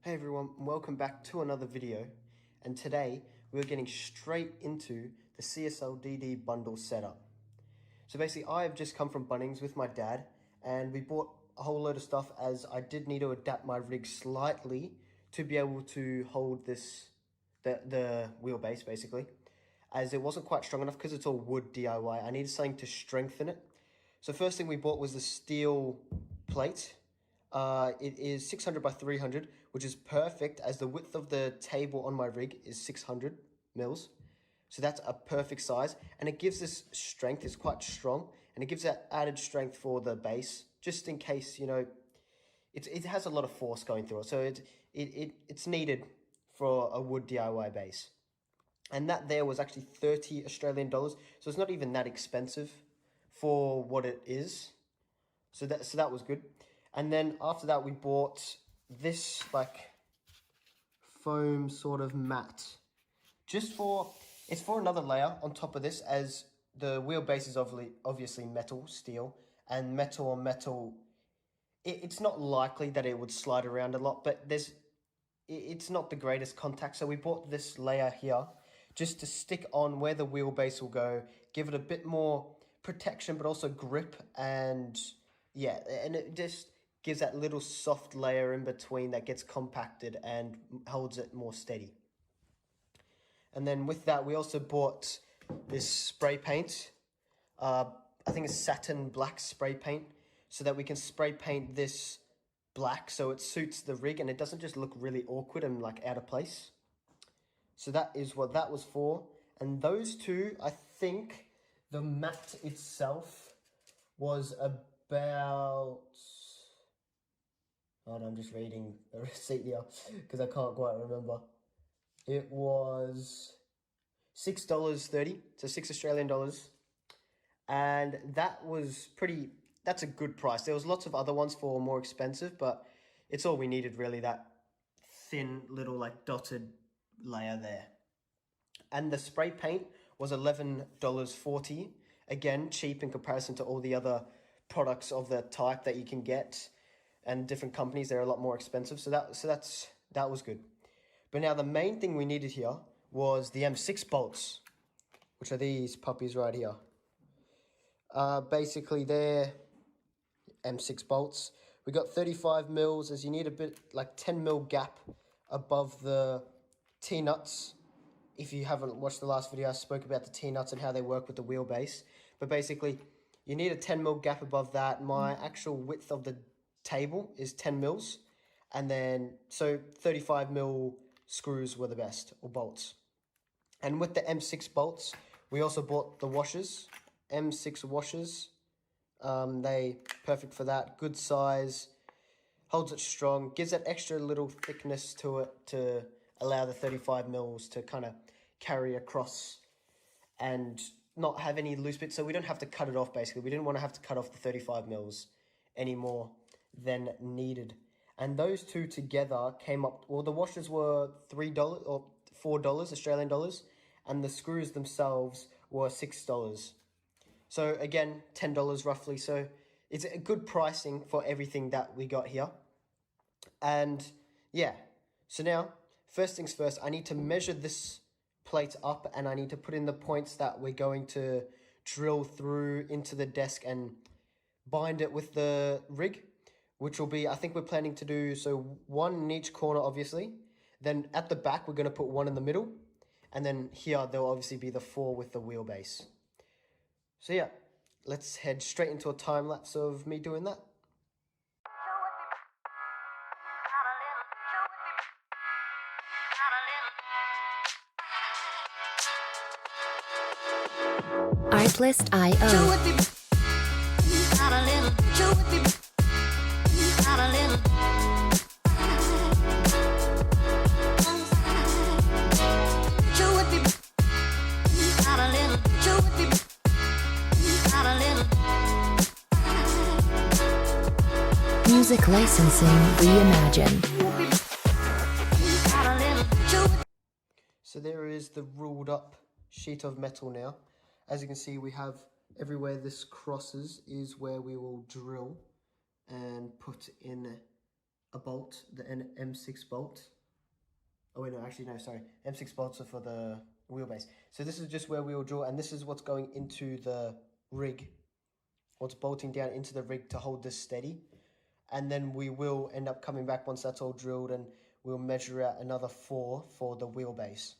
Hey everyone, welcome back to another video, and today we're getting straight into the CSL DD bundle setup. So basically I've just come from Bunnings with my dad and we bought a whole load of stuff as I did need to adapt my rig slightly to be able to hold this, the wheelbase basically, as it wasn't quite strong enough because it's all wood DIY. I needed something to strengthen it. So first thing we bought was the steel plate. It is 600 by 300, which is perfect as the width of the table on my rig is 600 mils. So that's a perfect size, and it gives this strength. It's quite strong, and it gives that added strength for the base, just in case, you know, it has a lot of force going through it. So it's needed for a wood DIY base. And that there was actually 30 Australian dollars. So it's not even that expensive for what it is. So that was good. And then after that, we bought this like foam sort of mat. It's for another layer on top of this, as the wheelbase is obviously metal, steel, and metal on metal. It's not likely that it would slide around a lot, but it's not the greatest contact. So we bought this layer here just to stick on where the wheelbase will go, give it a bit more protection, but also grip, and yeah, and it just gives that little soft layer in between that gets compacted and holds it more steady. And then with that, we also bought this spray paint. I think it's satin black spray paint, so that we can spray paint this black so it suits the rig and it doesn't just look really awkward and like out of place. So that is what that was for. And those two, I think the mat itself was about... Hold on, I'm just reading the receipt here because I can't quite remember. It was $6.30, so 6 Australian dollars. And that was that's a good price. There was lots of other ones for more expensive, but it's all we needed really, that thin little like dotted layer there. And the spray paint was $11.40. Again, cheap in comparison to all the other products of the type that you can get, and different companies, they're a lot more expensive. So that was good. But now the main thing we needed here was the M6 bolts, which are these puppies right here. Basically they're M6 bolts. We got 35 mils, as you need a bit like 10 mil gap above the T-nuts. If you haven't watched the last video, I spoke about the T-nuts and how they work with the wheelbase. But basically, you need a 10 mil gap above that. My actual width of the table is 10 mils. And then, so 35 mil screws were the best, or bolts. And with the M6 bolts, we also bought the washers, M6 washers. They perfect for that. Good size, holds it strong, gives that extra little thickness to it to allow the 35 mils to kind of carry across and not have any loose bits. So we don't have to cut it off, basically. We didn't want to have to cut off the 35 mils any more than needed. And those two together came up, well, the washers were $3 or $4 Australian dollars, and the screws themselves were $6. So again, $10 roughly. So it's a good pricing for everything that we got here. And yeah, so now, first things first, I need to measure this plate up, and I need to put in the points that we're going to drill through into the desk and bind it with the rig, which will be, I think we're planning to do, so one in each corner, obviously. Then at the back, we're going to put one in the middle. And then here, there'll obviously be the 4 with the wheelbase. So yeah, let's head straight into a time lapse of me doing that. Artlist.io. Music licensing reimagined. So there is the ruled up sheet of metal now. As you can see, we have everywhere this crosses is where we will drill and put in a bolt, the M6 bolt. Oh wait, no, actually no, sorry. M6 bolts are for the wheelbase. So this is just where we will drill, and this is what's going into the rig. What's bolting down into the rig to hold this steady. And then we will end up coming back once that's all drilled, and we'll measure out another 4 for the wheelbase.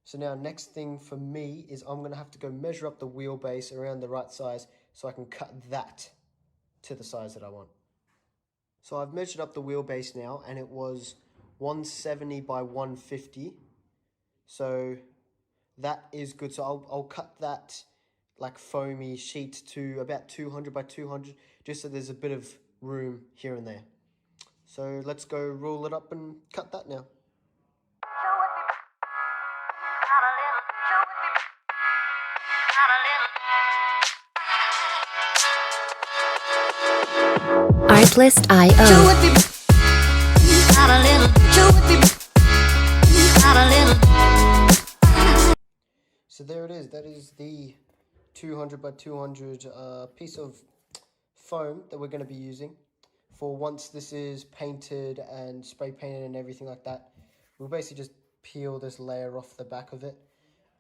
So now next thing for me is I'm going to have to go measure up the wheelbase around the right size so I can cut that to the size that I want. So I've measured up the wheelbase now, and it was 170 by 150. So that is good. So I'll cut that like foamy sheet to about 200 by 200, just so there's a bit of room here and there. So let's go roll it up and cut that now. Artlist.io. So there it is. That is the 200 by 200 piece of foam that we're going to be using for once this is painted and spray painted and everything like that. We'll basically just peel this layer off the back of it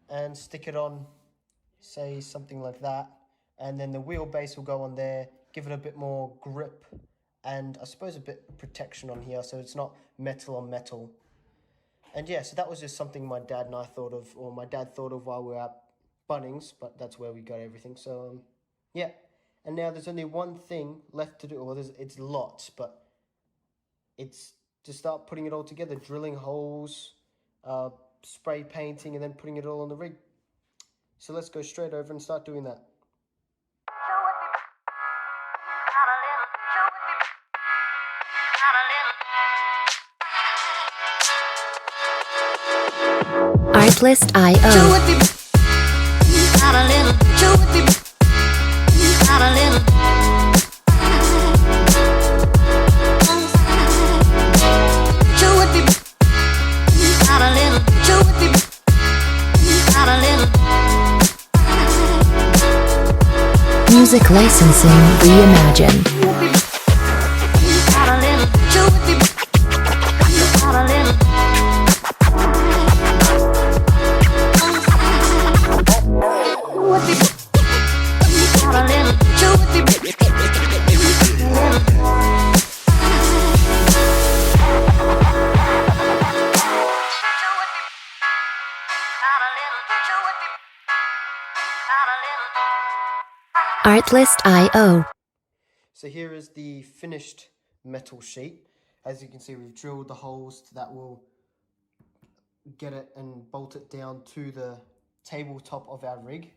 and stick it on, say something like that, and then the wheelbase will go on there, give it a bit more grip and I suppose a bit of protection on here so it's not metal on metal. And yeah, so that was just something my dad and I thought of, or my dad thought of while we were at Bunnings, but that's where we got everything. So yeah, and now there's only one thing left to do. Well, it's lots, but it's to start putting it all together, drilling holes, spray painting, and then putting it all on the rig. So let's go straight over and start doing that. Artlist.io. Music licensing reimagined. Artlist.io. So here is the finished metal sheet. As you can see, we've drilled the holes that will get it and bolt it down to the tabletop of our rig.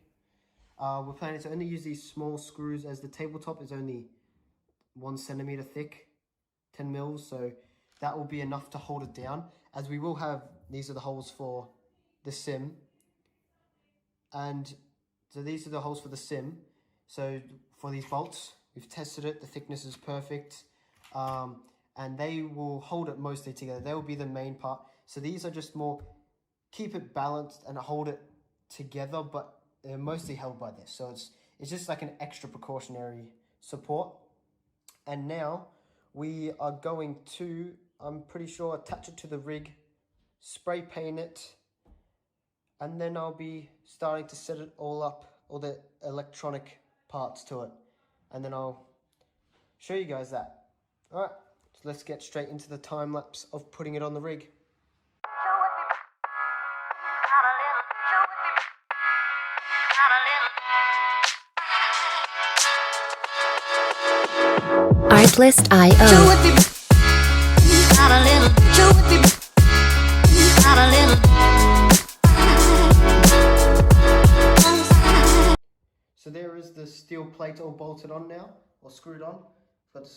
We're planning to only use these small screws as the tabletop is only 1 centimeter thick, 10 mils, so that will be enough to hold it down, as we will have, these are the holes for the sim, and so these are the holes for the sim. So for these bolts, we've tested it, the thickness is perfect, and they will hold it mostly together. They will be the main part. So these are just more, keep it balanced and hold it together, but they're mostly held by this. So it's just like an extra precautionary support. And now we are going to, I'm pretty sure, attach it to the rig, spray paint it, and then I'll be starting to set it all up, all the electronic parts to it, and then I'll show you guys that. All right, so let's get straight into the time lapse of putting it on the rig. Artlist.io. So there is the steel plate all bolted on now, or screwed on. Got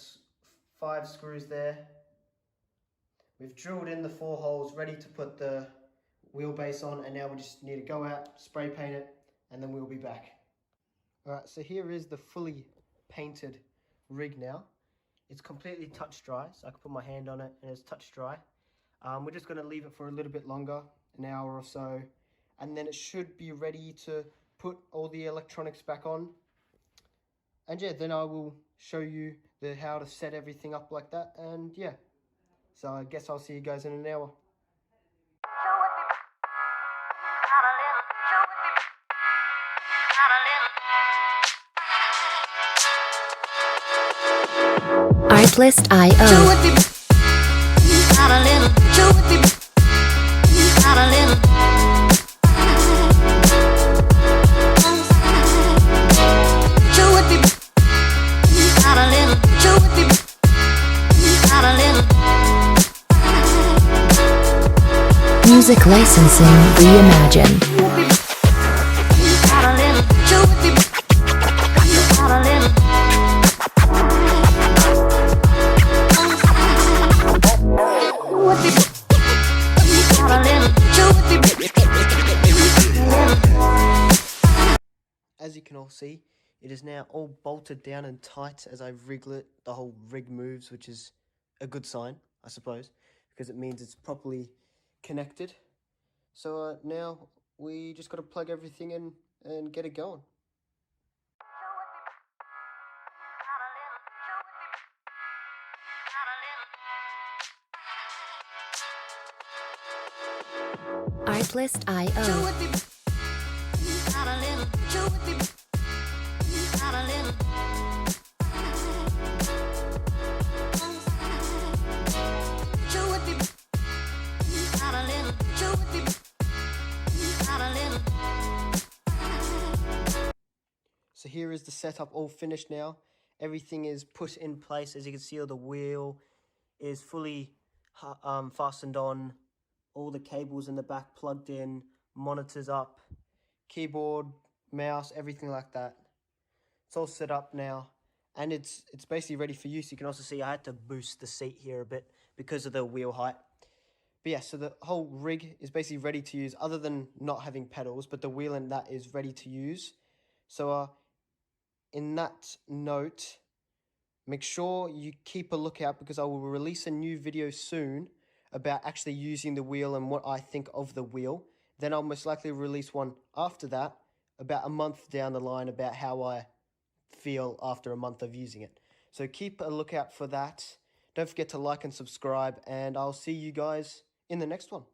5 screws there. We've drilled in the 4 holes, ready to put the wheelbase on, and now we just need to go out, spray paint it, and then we'll be back. Alright, so here is the fully painted rig now. It's completely touch dry, so I can put my hand on it and it's touch dry. We're just going to leave it for a little bit longer, an hour or so, and then it should be ready to put all the electronics back on. And yeah, then I will show you how to set everything up like that, and yeah. So I guess I'll see you guys in an hour. Artlist.io. Music licensing reimagined. As you can all see, it is now all bolted down and tight as I wriggle it. The whole rig moves, which is a good sign, I suppose, because it means it's properly connected. So now we just got to plug everything in and get it going. Artlist.io. So here is the setup all finished now. Everything is put in place. As you can see, the wheel is fully fastened on. All the cables in the back plugged in, monitors up, keyboard, mouse, everything like that. It's all set up now, and it's basically ready for use. You can also see I had to boost the seat here a bit because of the wheel height. But yeah, so the whole rig is basically ready to use, other than not having pedals, but the wheel in that is ready to use. So in that note, make sure you keep a lookout, because I will release a new video soon about actually using the wheel and what I think of the wheel. Then I'll most likely release one after that, about a month down the line, about how I feel after a month of using it. So keep a lookout for that. Don't forget to like and subscribe, and I'll see you guys in the next one.